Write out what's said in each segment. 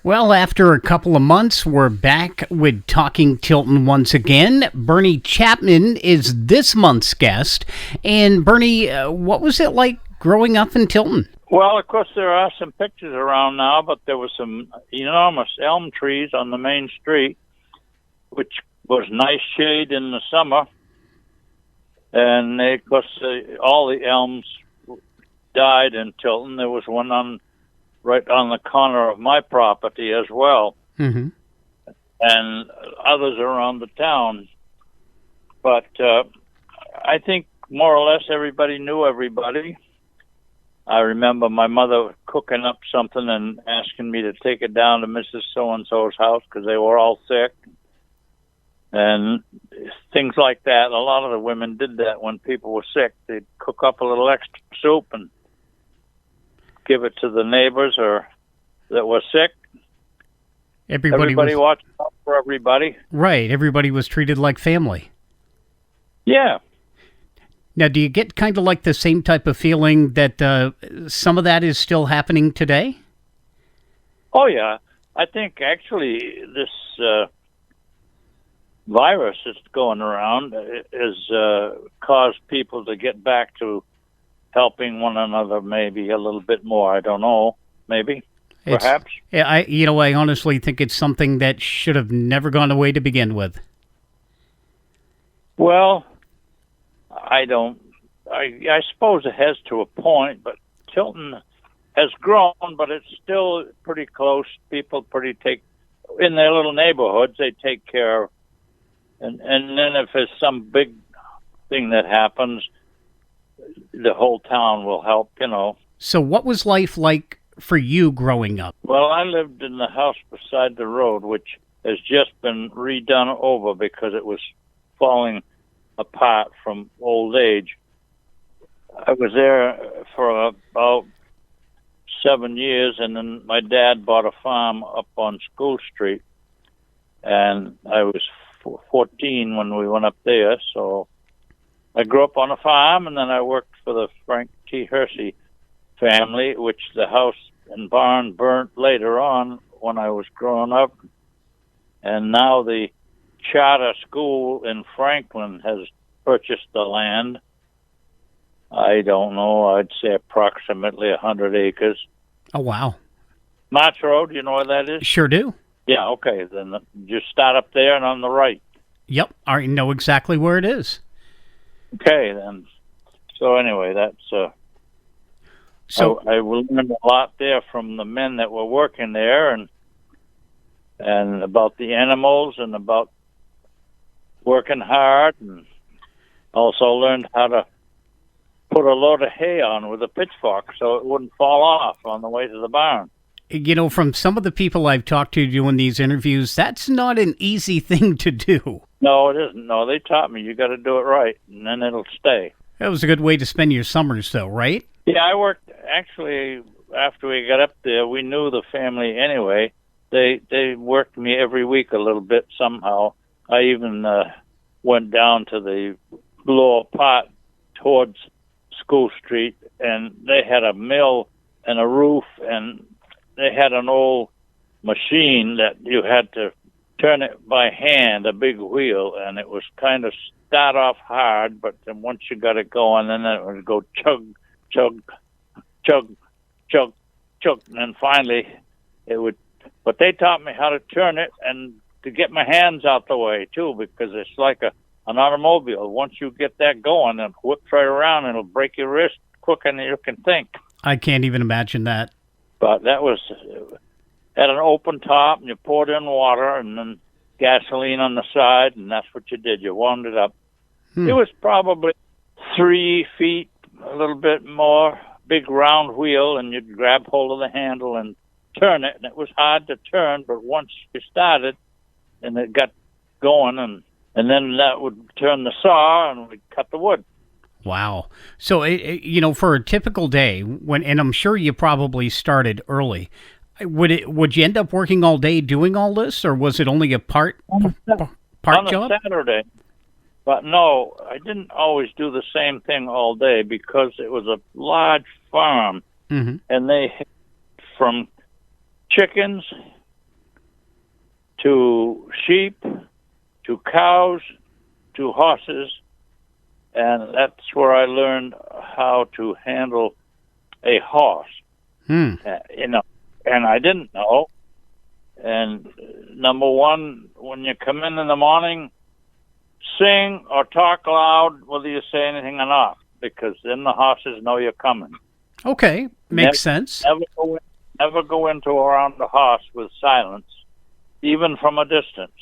Well, after a couple of months, we're back with Talking Tilton once again. Bernie Chapman is this month's guest. And Bernie, what was it like growing up in Tilton? Well, of course, there are some pictures around now, but there were some enormous elm trees on the main street, which was nice shade in the summer. And, of course, all the elms died in Tilton. There was one right on the corner of my property as well, Mm-hmm. and others around the town. But I think more or less everybody knew everybody. I remember my mother cooking up something and asking me to take it down to Mrs. So-and-so's house because they were all sick. And things like that. A lot of the women did that when people were sick. They'd cook up a little extra soup and give it to the neighbors or that were sick. Everybody watched out for everybody. Right. Everybody was treated like family. Yeah. Now, do you get kind of like the same type of feeling that some of that is still happening today? Oh, yeah. I think actually this virus that's going around has caused people to get back to helping one another maybe a little bit more. I don't know. Maybe. Perhaps. I honestly think it's something that should have never gone away to begin with. Well, I suppose it has to a point, but Tilton has grown, but it's still pretty close. People in their little neighborhoods, they take care of. And then if there's some big thing that happens, the whole town will help, So what was life like for you growing up? Well, I lived in the house beside the road, which has just been redone over because it was falling apart from old age. I was there for about 7 years, and then my dad bought a farm up on School Street, and I was 14 when we went up there, so I grew up on a farm, and then I worked for the Frank T. Hersey family, which the house and barn burnt later on when I was growing up. And now the charter school in Franklin has purchased the land. I don't know, I'd say approximately 100 acres. Oh, wow. March Road, you know where that is? Sure do. Yeah, okay, then just start up there and on the right. Yep, I know exactly where it is. Okay, then. So anyway, that's so I learned a lot there from the men that were working there, and about the animals and about working hard, and also learned how to put a load of hay on with a pitchfork so it wouldn't fall off on the way to the barn. From some of the people I've talked to doing these interviews, that's not an easy thing to do. No, it isn't. No, they taught me you got to do it right, and then it'll stay. That was a good way to spend your summers, though, right? Yeah, I worked, actually, after we got up there, we knew the family anyway. They worked me every week a little bit somehow. I even went down to the lower part towards School Street, and they had a mill and a roof, and they had an old machine that you had to turn it by hand, a big wheel, and it was kind of start off hard, but then once you got it going, then it would go chug, chug, chug, chug, chug, and then finally it would. But they taught me how to turn it and to get my hands out the way too, because it's like an automobile. Once you get that going, it whips right around and it'll break your wrist quicker than you can think. I can't even imagine that. But that was at an open top, and you poured in water and then gasoline on the side, and that's what you did. You warmed it up. It was probably 3 feet, a little bit more, big round wheel, and you'd grab hold of the handle and turn it. And it was hard to turn, but once you started and it got going, and then that would turn the saw and we'd cut the wood. Wow. So, for a typical day, and I'm sure you probably started early, would you end up working all day doing all this, or was it only a part job? On a Saturday. But no, I didn't always do the same thing all day because it was a large farm, Mm-hmm. and they from chickens to sheep, to cows, to horses, and that's where I learned how to handle a horse. And I didn't know. And number one, when you come in the morning, sing or talk loud, whether you say anything or not, because then the horses know you're coming. Okay, makes sense. Never go into around the horse with silence, even from a distance.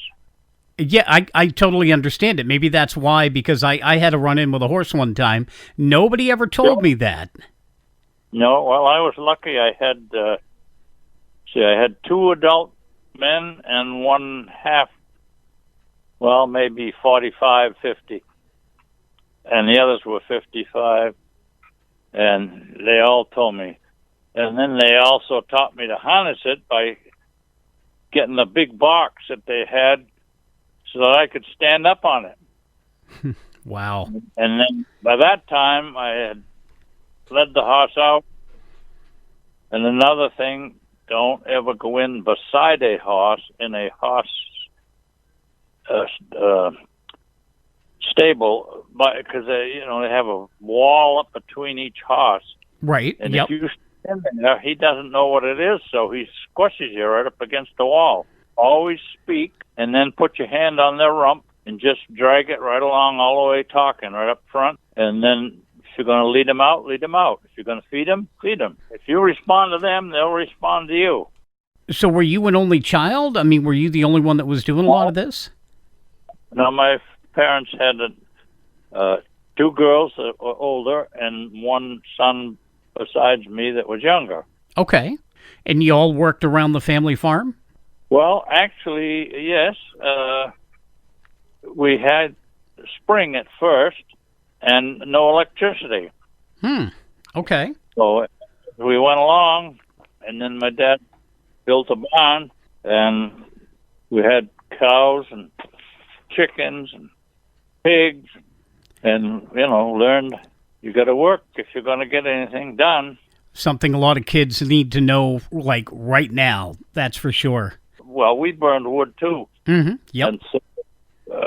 Yeah, I totally understand it. Maybe that's why, because I had a run-in with a horse one time. Nobody ever told me that. No, well, I was lucky. I had two adult men and one half, well, maybe 45, 50. And the others were 55. And they all told me. And then they also taught me to harness it by getting a big box that they had so that I could stand up on it. Wow. And then by that time, I had led the horse out. And another thing, don't ever go in beside a horse in a horse stable, because they have a wall up between each horse. Right. And if you stand there, he doesn't know what it is, so he squishes you right up against the wall. Always speak, and then put your hand on their rump and just drag it right along all the way, talking right up front. And then if you're going to lead them out, lead them out. If you're going to feed them, feed them. If you respond to them, they'll respond to you. So were you an only child? I mean, were you the only one that was doing a lot of this? No, my parents had two girls that were older and one son besides me that was younger. Okay. And you all worked around the family farm? Well, actually, yes. We had spring at first and no electricity. Okay. So we went along, and then my dad built a barn, and we had cows and chickens and pigs, and, learned you got to work if you're going to get anything done. Something a lot of kids need to know, like, right now, that's for sure. Well, we burned wood, too. Mm-hmm. Yep. And so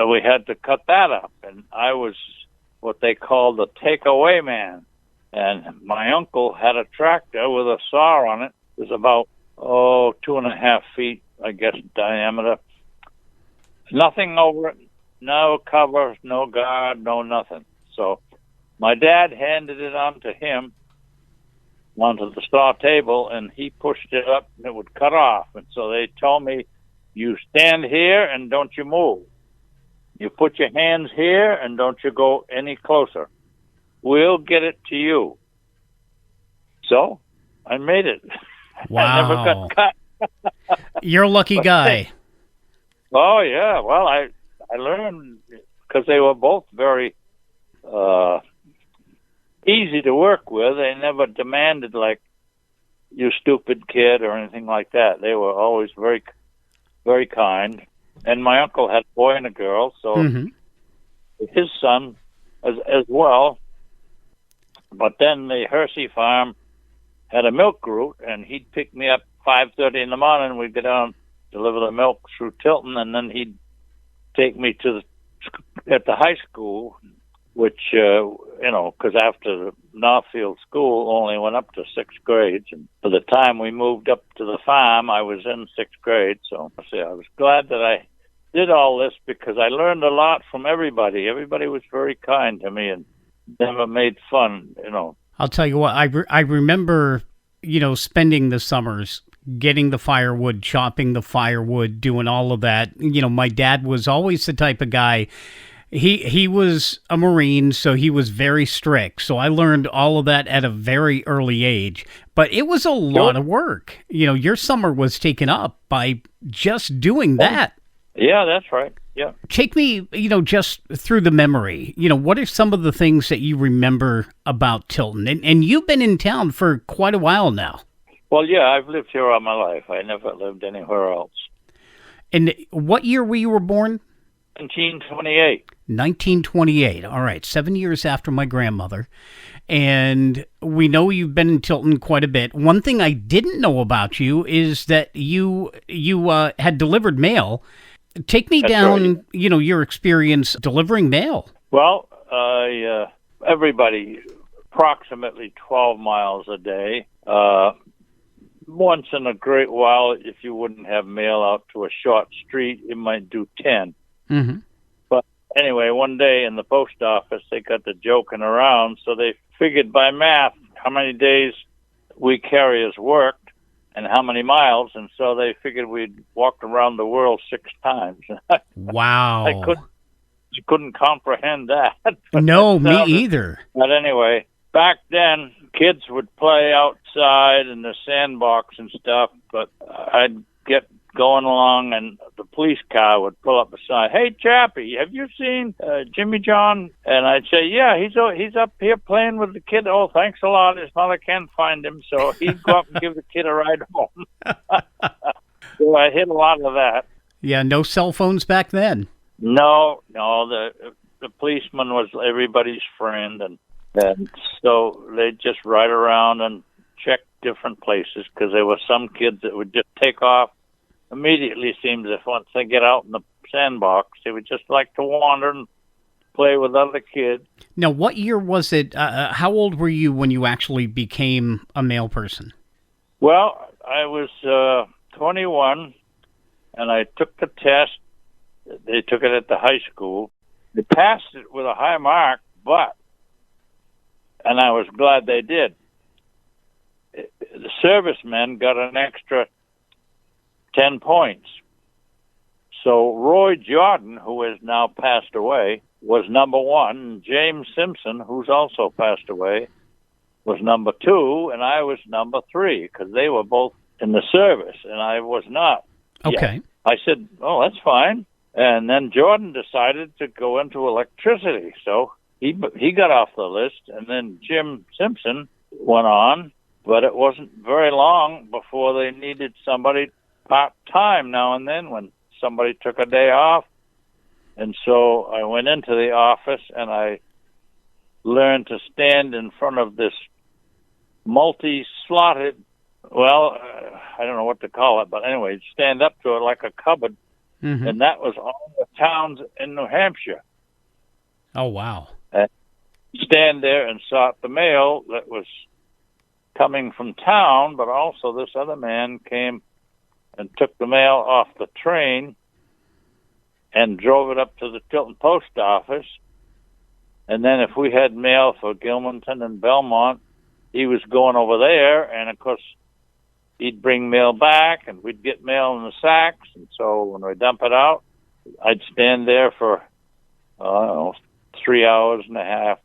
we had to cut that up, and I was what they called the takeaway man. And my uncle had a tractor with a saw on it. It was about, 2.5 feet, I guess, diameter. Nothing over it, no cover, no guard, no nothing. So my dad handed it on to him onto the saw table, and he pushed it up, and it would cut off. And so they told me, you stand here and don't you move. You put your hands here and don't you go any closer. We'll get it to you. So I made it. Wow. I never got cut. You're a lucky guy. Oh, yeah. Well, I learned because they were both very easy to work with. They never demanded, like, you stupid kid or anything like that. They were always very, very kind. And my uncle had a boy and a girl, so his son as well. But then the Hersey farm had a milk route, and he'd pick me up 5:30 in the morning. We'd go down, deliver the milk through Tilton, and then he'd take me at the high school, which, because after the Northfield School only went up to 6th grade. And by the time we moved up to the farm, I was in 6th grade. So I was glad that I did all this because I learned a lot from everybody. Everybody was very kind to me and never made fun, I'll tell you what, I remember, spending the summers getting the firewood, chopping the firewood, doing all of that. My dad was always the type of guy. He was a Marine, so he was very strict. So I learned all of that at a very early age. But it was a lot of work. Your summer was taken up by just doing that. Yeah, that's right. Yeah. Take me, just through the memory. What are some of the things that you remember about Tilton? And you've been in town for quite a while now. Well, yeah, I've lived here all my life. I never lived anywhere else. And what year were you born? 1928. 1928. All right, 7 years after my grandmother. and we know you've been in Tilton quite a bit. One thing I didn't know about you is that you had delivered mail. Take me That's down, right. your experience delivering mail. Well, everybody, approximately 12 miles a day. Once in a great while, if you wouldn't have mail out to a short street, you might do 10. Mm-hmm. But anyway, one day in the post office, they got to joking around, so they figured by math how many days we carriers worked and how many miles, and so they figured we'd walked around the world 6 times. Wow. I couldn't comprehend that. No, me either. But anyway, back then, kids would play outside in the sandbox and stuff, but I'd get going along and the police car would pull up beside, "Hey, Chappie, have you seen Jimmy John?" And I'd say, "Yeah, he's up here playing with the kid." "Oh, thanks a lot. His mother can't find him." So he'd go up and give the kid a ride home. So I hit a lot of that. Yeah, no cell phones back then. No, the policeman was everybody's friend, and so they'd just ride around and check different places because there were some kids that would just take off immediately. Seems if once they get out in the sandbox, they would just like to wander and play with other kids. Now, what year was it? How old were you when you actually became a mail person? Well, I was 21, and I took the test. They took it at the high school. They passed it with a high mark, and I was glad they did. The servicemen got an extra 10 points. So Roy Jordan, who has now passed away, was number 1. James Simpson, who's also passed away, was number 2, and I was number 3 because they were both in the service, and I was not. Okay. Yet. I said, "Oh, that's fine." And then Jordan decided to go into electricity, so he got off the list, and then Jim Simpson went on, but it wasn't very long before they needed somebody part-time now and then when somebody took a day off. And so I went into the office, and I learned to stand in front of this multi-slotted, I don't know what to call it, but anyway, stand up to it like a cupboard. Mm-hmm. And that was all the towns in New Hampshire. Oh, wow. And stand there and sort the mail that was coming from town, but also this other man came and took the mail off the train and drove it up to the Tilton post office. And then if we had mail for Gilmanton and Belmont, he was going over there, and of course he'd bring mail back, and we'd get mail in the sacks. And so when we dump it out, I'd stand there for, 3 hours and a half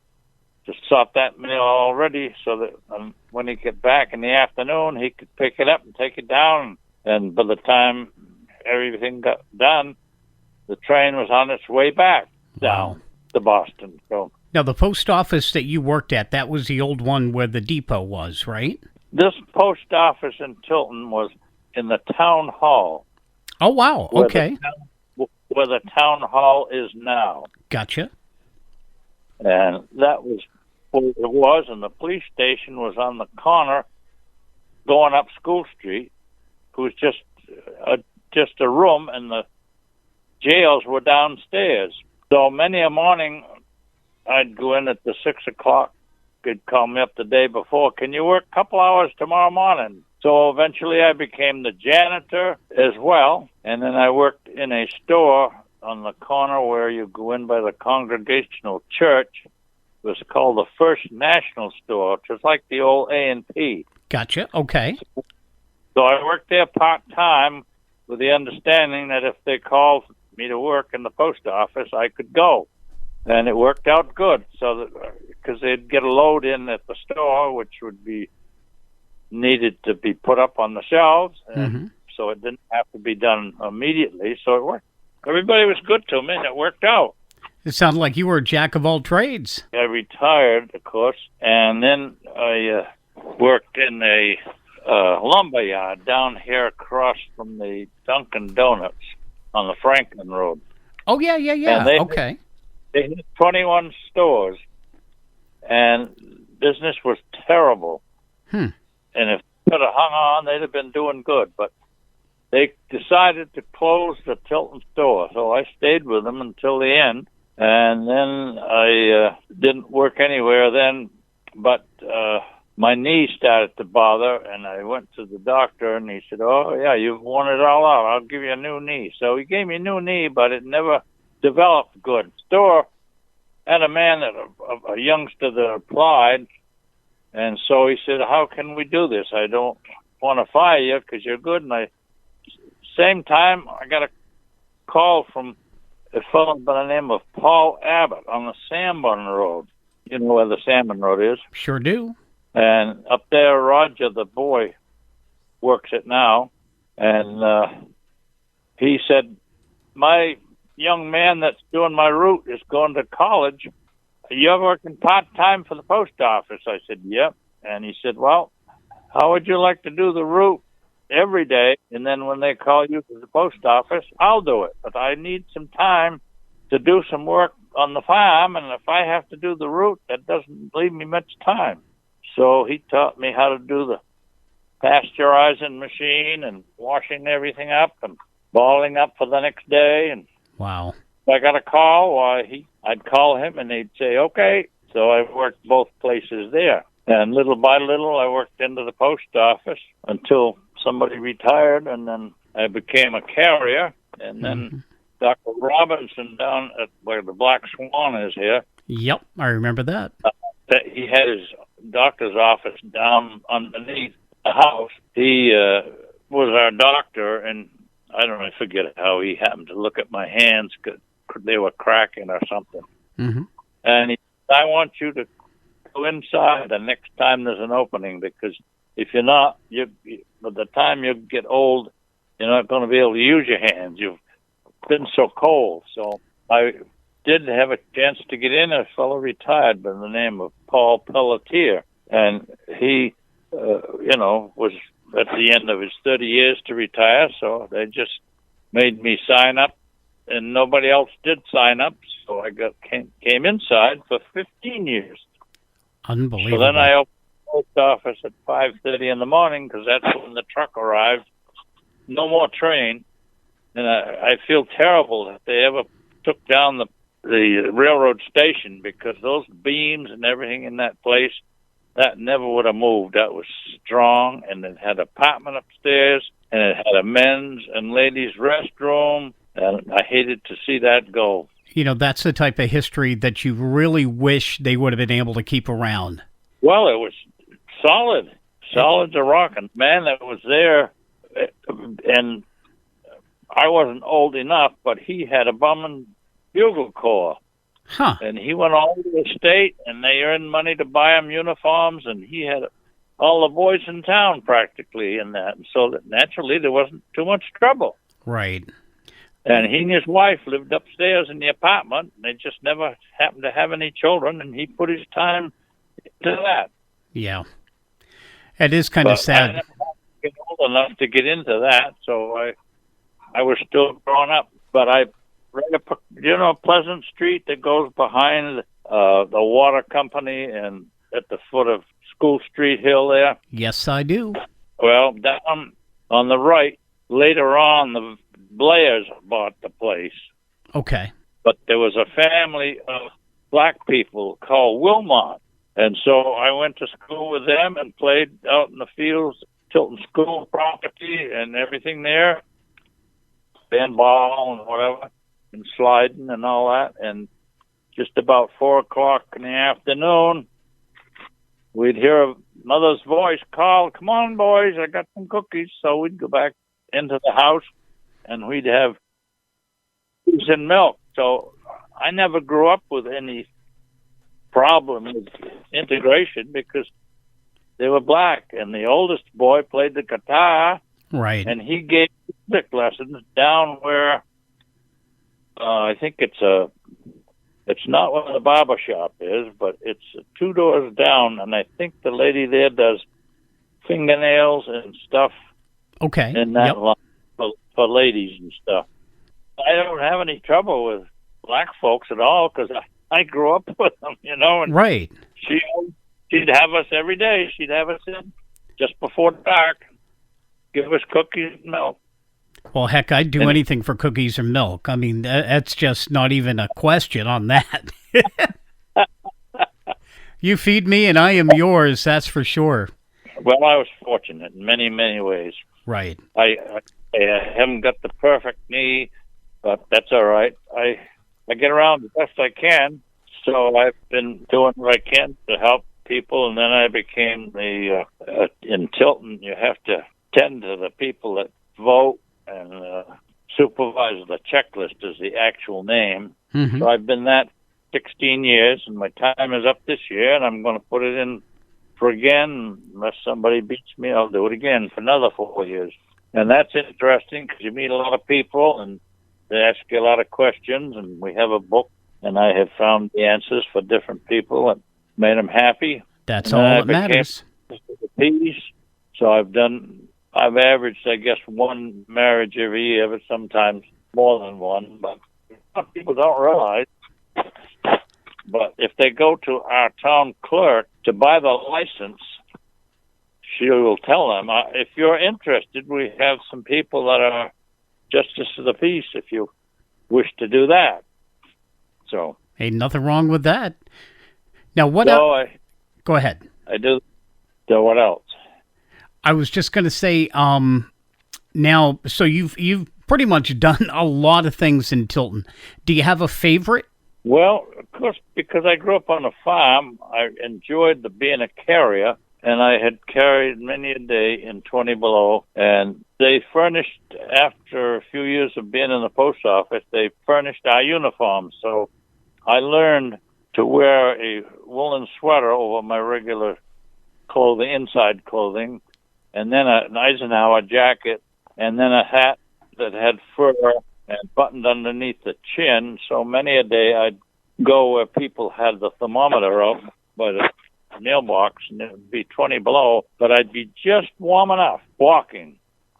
to sort that mail already so that when he'd get back in the afternoon, he could pick it up and take it down. And by the time everything got done, the train was on its way back down to Boston. So now, the post office that you worked at, that was the old one where the depot was, right? this post office in Tilton was in the town hall. Oh, wow. Okay. Where the town hall is now. Gotcha. And that was what it was, and the police station was on the corner going up School Street. It was just a room, and the jails were downstairs. So many a morning, I'd go in at the 6 o'clock. They'd call me up the day before. Can you work a couple hours tomorrow morning? So eventually I became the janitor as well. And then I worked in a store on the corner where you go in by the Congregational Church. It was called the First National Store, just like the old A&P. Gotcha. Okay. So I worked there part-time with the understanding that if they called me to work in the post office, I could go. And it worked out good, so because they'd get a load in at the store, which would be needed to be put up on the shelves, and so it didn't have to be done immediately. So it worked. Everybody was good to me, and it worked out. It sounded like you were a jack of all trades. I retired, of course, and then I worked in a lumber yard down here across from the Dunkin' Donuts on the Franklin Road. Oh, yeah. And Okay. They had 21 stores, and business was terrible. Hmm. And if they could have hung on, they'd have been doing good. But they decided to close the Tilton store, so I stayed with them until the end. And then I didn't work anywhere then, but my knee started to bother, and I went to the doctor, and he said, "Oh, yeah, you've worn it all out. I'll give you a new knee." So he gave me a new knee, but it never developed good. Store had a man, a youngster that applied, and so he said, "How can we do this? I don't want to fire you because you're good." And same time, I got a call from a fellow by the name of Paul Abbott on the Salmon Road. You know where the Salmon Road is? Sure do. And up there, Roger, the boy, works it now. And he said, "My young man that's doing my route is going to college. You're working part-time for the post office." I said, "Yep." And he said, "Well, how would you like to do the route every day? And then when they call you to the post office, I'll do it. But I need some time to do some work on the farm. And if I have to do the route, that doesn't leave me much time." So he taught me how to do the pasteurizing machine and washing everything up and balling up for the next day. And wow. if I got a call, I'd call him and he'd say, "Okay." So I worked both places there. And little by little, I worked into the post office until somebody retired, and then I became a carrier. And then Dr. Robinson down at where the Black Swan is here. Yep, I remember that. He had his doctor's office down underneath the house. He was our doctor, and I don't know, I forget how he happened to look at my hands because they were cracking or something. Mm-hmm. And he said, "I want you to go inside the next time there's an opening, because if you're not, by the time you get old, you're not going to be able to use your hands. You've been so cold." So I did have a chance to get in. A fellow retired by the name of Paul Pelletier, and he, was at the end of his 30 years to retire, so they just made me sign up, and nobody else did sign up, so I came inside for 15 years. Unbelievable. So then I opened the post office at 5:30 in the morning, because that's when the truck arrived. No more train. And I feel terrible that they ever took down the railroad station, because those beams and everything in that place, that never would have moved. That was strong, and it had an apartment upstairs, and it had a men's and ladies' restroom, and I hated to see that go. You know, that's the type of history that you really wish they would have been able to keep around. Well, it was solid as a rock. And man that was there, and I wasn't old enough, but he had a bumming bugle corps. Huh. And he went all over the state, and they earned money to buy him uniforms, and he had all the boys in town practically in that. And so that naturally there wasn't too much trouble. Right. And he and his wife lived upstairs in the apartment. They just never happened to have any children, and he put his time into that. Yeah. It is kind of sad. I never got old enough to get into that, so I was still growing up. But I right up, Pleasant Street that goes behind the water company and at the foot of School Street Hill there? Yes, I do. Well, down on the right, later on, the Blairs bought the place. Okay. But there was a family of black people called Wilmot. And so I went to school with them and played out in the fields, Tilton School property and everything there, handball and whatever, and sliding and all that. And just about 4 o'clock in the afternoon, we'd hear a mother's voice call, "Come on, boys, I got some cookies." So we'd go back into the house, and we'd have cookies and milk. So I never grew up with any problem with integration, because they were black, and the oldest boy played the guitar. Right. And he gave music lessons down where I think it's not where the barber shop is, but it's 2 doors down, and I think the lady there does fingernails and stuff. Okay. In that line for ladies and stuff. I don't have any trouble with black folks at all, because I grew up with them, and right. She she'd have us every day. She'd have us in just before dark, give us cookies and milk. Well, heck, I'd do anything for cookies or milk. I mean, that's just not even a question on that. You feed me and I am yours, that's for sure. Well, I was fortunate in many, many ways. Right. I haven't got the perfect knee, but that's all right. I get around the best I can, so I've been doing what I can to help people, and then I became in Tilton, you have to tend to the people that vote, and supervise the checklist is the actual name. Mm-hmm. So I've been that 16 years, and my time is up this year, and I'm going to put it in for again. Unless somebody beats me, I'll do it again for another 4 years. And that's interesting because you meet a lot of people, and they ask you a lot of questions, and we have a book, and I have found the answers for different people and made them happy. That's all that matters. Peace. So I've averaged, I guess, one marriage every year, but sometimes more than one. But some people don't realize. But if they go to our town clerk to buy the license, she will tell them, if you're interested, we have some people that are justice of the peace if you wish to do that. So ain't nothing wrong with that. Now, what else? Go ahead. I do. So what else? I was just going to say, now, so you've pretty much done a lot of things in Tilton. Do you have a favorite? Well, of course, because I grew up on a farm, I enjoyed being a carrier, and I had carried many a day in 20 below, and they furnished, after a few years of being in the post office, they furnished our uniforms. So I learned to wear a woolen sweater over my regular clothing, inside clothing, and then an Eisenhower jacket, and then a hat that had fur and buttoned underneath the chin. So many a day I'd go where people had the thermometer up by the mailbox, and it would be 20 below, but I'd be just warm enough walking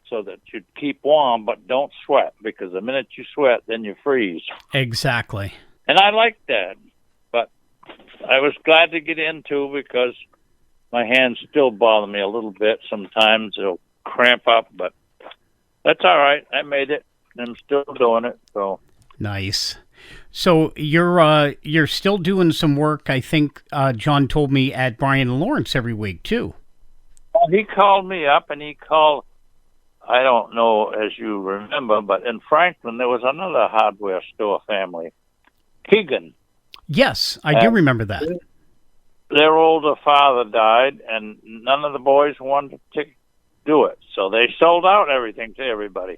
so that you'd keep warm but don't sweat, because the minute you sweat, then you freeze. Exactly. And I liked that, but I was glad to get into because my hands still bother me a little bit. Sometimes they'll cramp up, but that's all right. I made it, and I'm still doing it. So nice. So you're still doing some work, I think John told me, at Brian and Lawrence every week, too. Well, he called me up, and he called, I don't know as you remember, but in Franklin there was another hardware store family, Keegan. Yes, I do remember that. Their older father died, and none of the boys wanted to do it. So they sold out everything to everybody.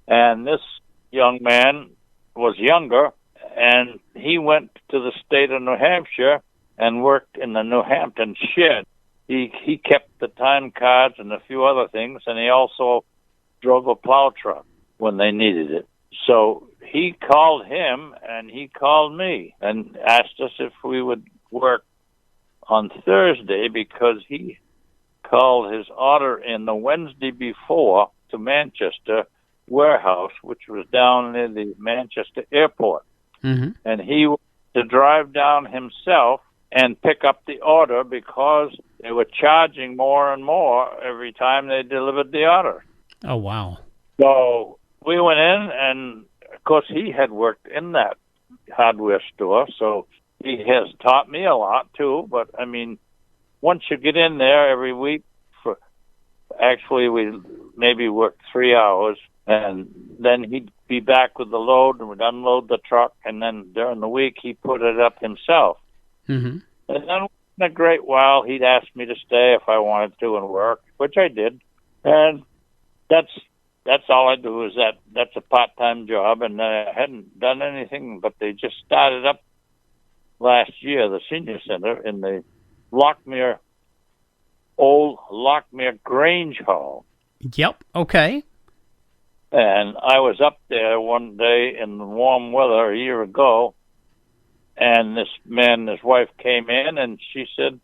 And this young man was younger, and he went to the state of New Hampshire and worked in the New Hampton shed. He kept the time cards and a few other things, and he also drove a plow truck when they needed it. So he called him, and he called me and asked us if we would work on Thursday, because he called his order in the Wednesday before to Manchester warehouse, which was down near the Manchester airport. Mm-hmm. And he was to drive down himself and pick up the order because they were charging more and more every time they delivered the order. Oh, wow. So we went in, and of course he had worked in that hardware store, so he has taught me a lot too. But I mean, once you get in there every week, actually we maybe worked 3 hours, and then he'd be back with the load, and we'd unload the truck, and then during the week he put it up himself. Mm-hmm. And then in a great while he'd ask me to stay if I wanted to and work, which I did. And that's all I do is that's a part-time job, and I hadn't done anything, but they just started up last year, the senior center in the old Lockmere Grange Hall. Yep. Okay. And I was up there one day in the warm weather a year ago, and this man and his wife came in, and she said,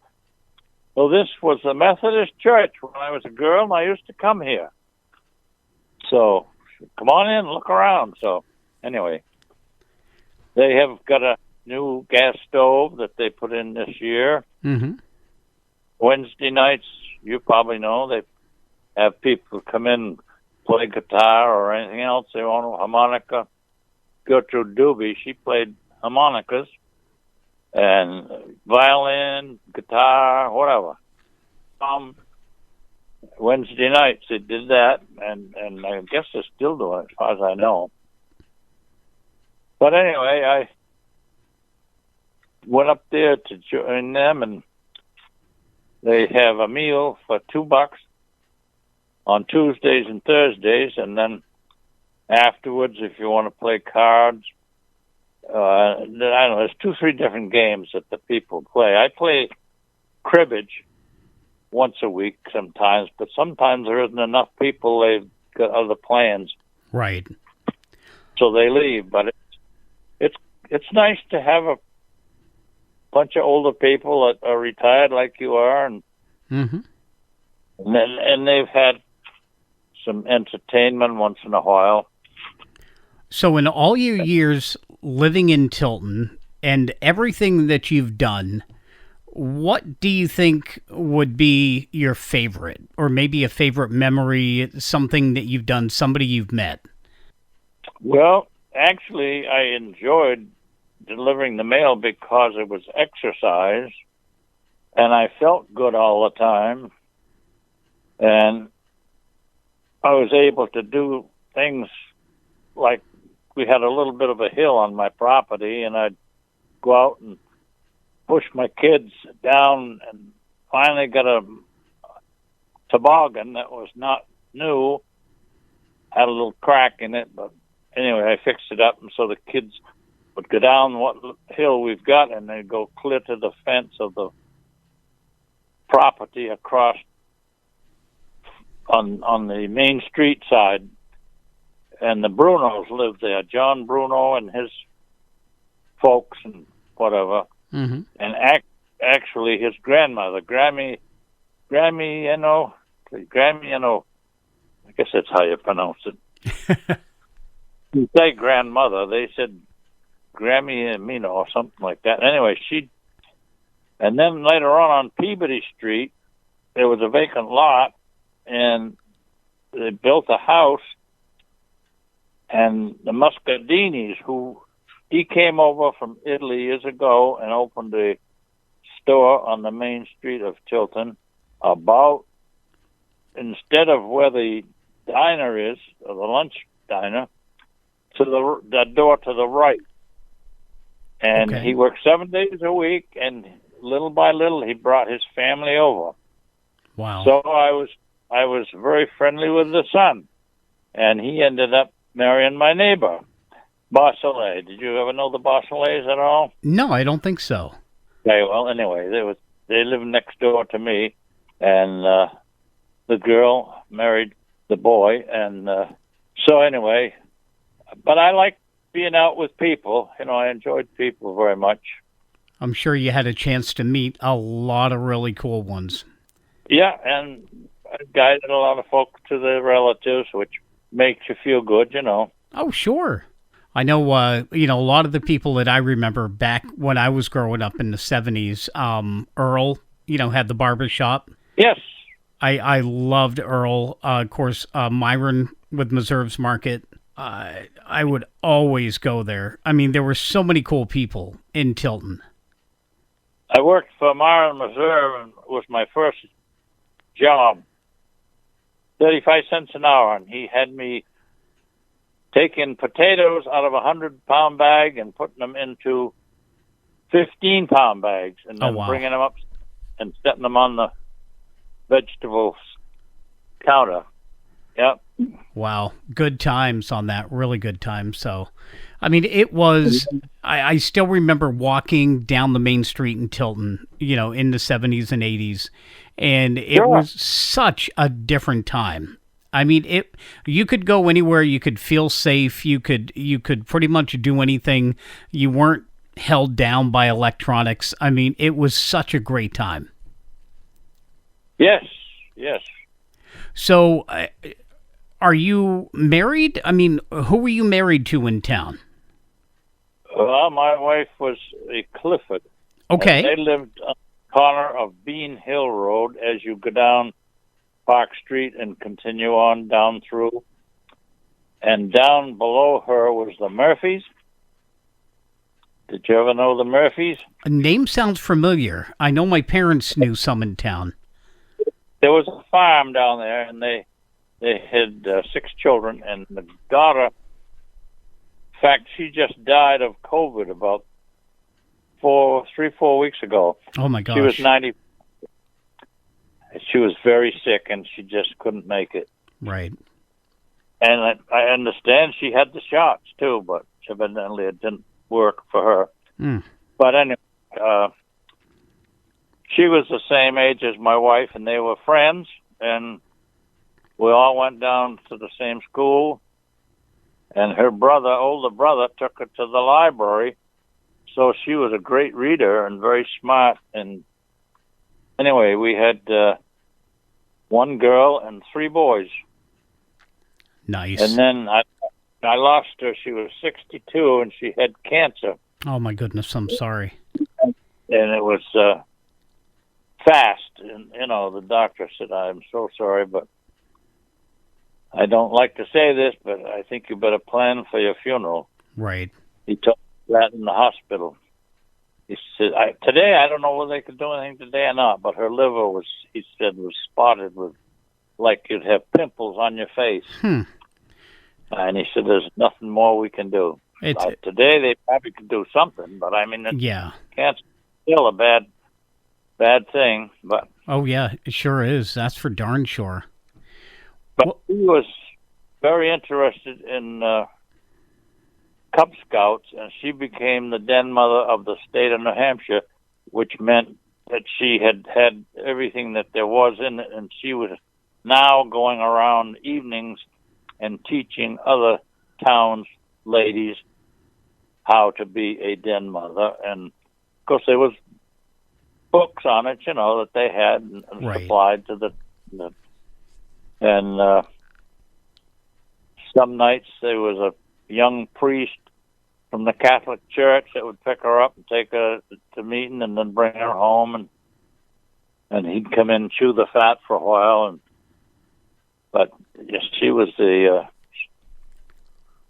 well, this was the Methodist church when I was a girl, and I used to come here. So come on in, look around. So anyway, they have got a new gas stove that they put in this year. Mm-hmm. Wednesday nights, you probably know, they have people come in, play guitar or anything else. They want a harmonica. Gertrude Doobie, she played harmonicas and violin, guitar, whatever. Wednesday nights they did that, and I guess they're still doing it as far as I know. But anyway, I went up there to join them, and they have a meal for $2 on Tuesdays and Thursdays, and then afterwards, if you want to play cards, I don't know, there's 2-3 different games that the people play. I play cribbage once a week sometimes, but sometimes there isn't enough people. They've got other plans, Right. so they leave. But it's nice to have a bunch of older people that are retired like you are, and Mm-hmm. and they've had some entertainment once in a while. So in all your years living in Tilton and everything that you've done, what do you think would be your favorite, or maybe a favorite memory, something that you've done, somebody you've met? Well, actually, I enjoyed delivering the mail because it was exercise, and I felt good all the time, and I was able to do things like we had a little bit of a hill on my property, and I'd go out and push my kids down, and finally got a toboggan that was not new, had a little crack in it, but anyway, I fixed it up, and so the kids would go down what hill we've got, and they'd go clear to the fence of the property across on the Main Street side, and the Brunos lived there. John Bruno and his folks and whatever, Mm-hmm. and actually his grandmother, Grammy, I guess that's how you pronounce it. You say grandmother, they said Grammy Amino or something like that. Anyway, and then later on Peabody Street, there was a vacant lot, and they built a house, and the Muscadinis, he came over from Italy years ago and opened a store on the main street of Tilton, instead of where the diner is, or the lunch diner, to the door to the right. And Okay. he worked 7 days a week, and little by little he brought his family over. Wow. So I was very friendly with the son, and he ended up marrying my neighbor, Barcelay. Did you ever know the Barcelays at all? No, I don't think so. Okay, well, anyway, they lived next door to me, and the girl married the boy, and so anyway, but I like being out with people. I enjoyed people very much. I'm sure you had a chance to meet a lot of really cool ones. Yeah, and I guided a lot of folks to their relatives, which makes you feel good. Oh, sure. I know, a lot of the people that I remember back when I was growing up in the 70s, Earl, had the barber shop. Yes. I loved Earl. Of course, Myron with Meserve's Market. I would always go there. I mean, there were so many cool people in Tilton. I worked for Myron Meserve, and it was my first job. 35 cents an hour, and he had me taking potatoes out of a 100-pound bag and putting them into 15-pound bags, and then bringing them up and setting them on the vegetables counter. Yep. Wow. Good times on that. Really good times. So, I mean, it was, I still remember walking down the main street in Tilton, in the 70s and 80s, and it was such a different time. I mean, you could go anywhere, you could feel safe, you could pretty much do anything. You weren't held down by electronics. I mean, it was such a great time. Yes. So, are you married? I mean, who were you married to in town? Well, my wife was a Clifford. Okay. And they lived corner of Bean Hill Road as you go down Park Street and continue on down through. And down below her was the Murphys. Did you ever know the Murphys? A name sounds familiar. I know my parents knew some in town. There was a farm down there, and they had 6 children, and the daughter, in fact, she just died of COVID about 4 weeks ago. Oh, my gosh. She was 90. She was very sick, and she just couldn't make it. Right. And I understand she had the shots, too, but evidently it didn't work for her. Mm. But anyway, she was the same age as my wife, and they were friends, and we all went down to the same school, and her older brother, took her to the library, so she was a great reader and very smart. And anyway, we had 1 girl and 3 boys. Nice. And then I lost her. She was 62, and she had cancer. Oh, my goodness, I'm sorry. And it was fast. And, the doctor said, I'm so sorry, but I don't like to say this, but I think you better plan for your funeral. Right. He told me that in the hospital. He said, today, I don't know whether they could do anything today or not, but her liver he said, was spotted with, like you'd have pimples on your face. And he said, there's nothing more we can do. Today, they probably could do something, but I mean, cancer's still a bad thing. But oh, yeah, it sure is. That's for darn sure. But he was very interested in Cub Scouts, and she became the den mother of the state of New Hampshire, which meant that she had everything that there was in it, and she was now going around evenings and teaching other towns' ladies how to be a den mother. And, of course, there was books on it, that they had and right. supplied to and some nights there was a young priest from the Catholic Church that would pick her up and take her to meeting and then bring her home, and he'd come in and chew the fat for a while. But yes, she was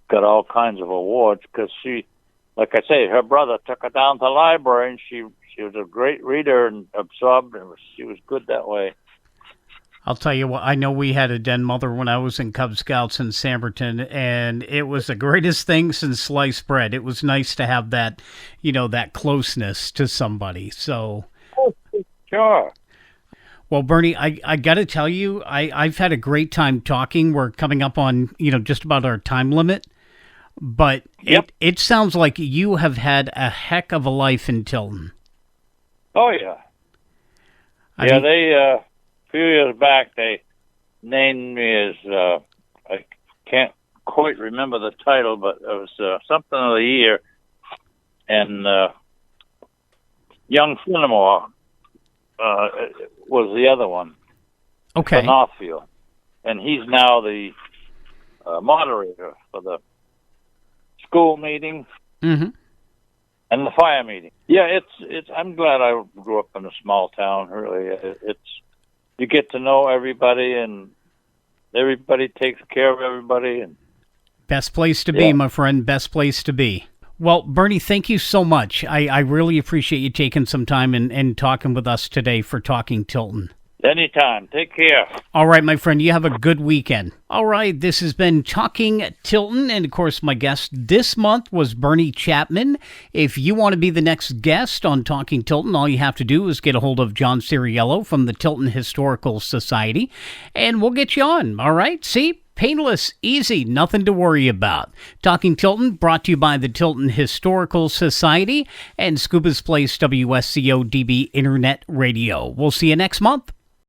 got all kinds of awards because she, like I say, her brother took her down to the library, and she was a great reader and absorbed, and she was good that way. I'll tell you what, I know we had a den mother when I was in Cub Scouts in Samberton, and it was the greatest thing since sliced bread. It was nice to have that, that closeness to somebody. So, sure. Well, Bernie, I got to tell you, I've had a great time talking. We're coming up on, just about our time limit. But yep. It sounds like you have had a heck of a life in Tilton. Oh, yeah. I mean, a few years back, they named me as, I can't quite remember the title, but it was something of the year. And Young Fenimore was the other one. Okay. For Northfield. And he's now the moderator for the school meeting mm-hmm. and the fire meeting. Yeah, it's. I'm glad I grew up in a small town. Really, you get to know everybody, and everybody takes care of everybody. And best place to be, my friend. Best place to be. Well, Bernie, thank you so much. I really appreciate you taking some time and talking with us today for Talking Tilton. Anytime. Take care. All right, my friend. You have a good weekend. All right. This has been Talking Tilton. And, of course, my guest this month was Bernie Chapman. If you want to be the next guest on Talking Tilton, all you have to do is get a hold of John Ciriello from the Tilton Historical Society, and we'll get you on. All right? See? Painless, easy, nothing to worry about. Talking Tilton brought to you by the Tilton Historical Society and Scuba's Place WSCO DB Internet Radio. We'll see you next month.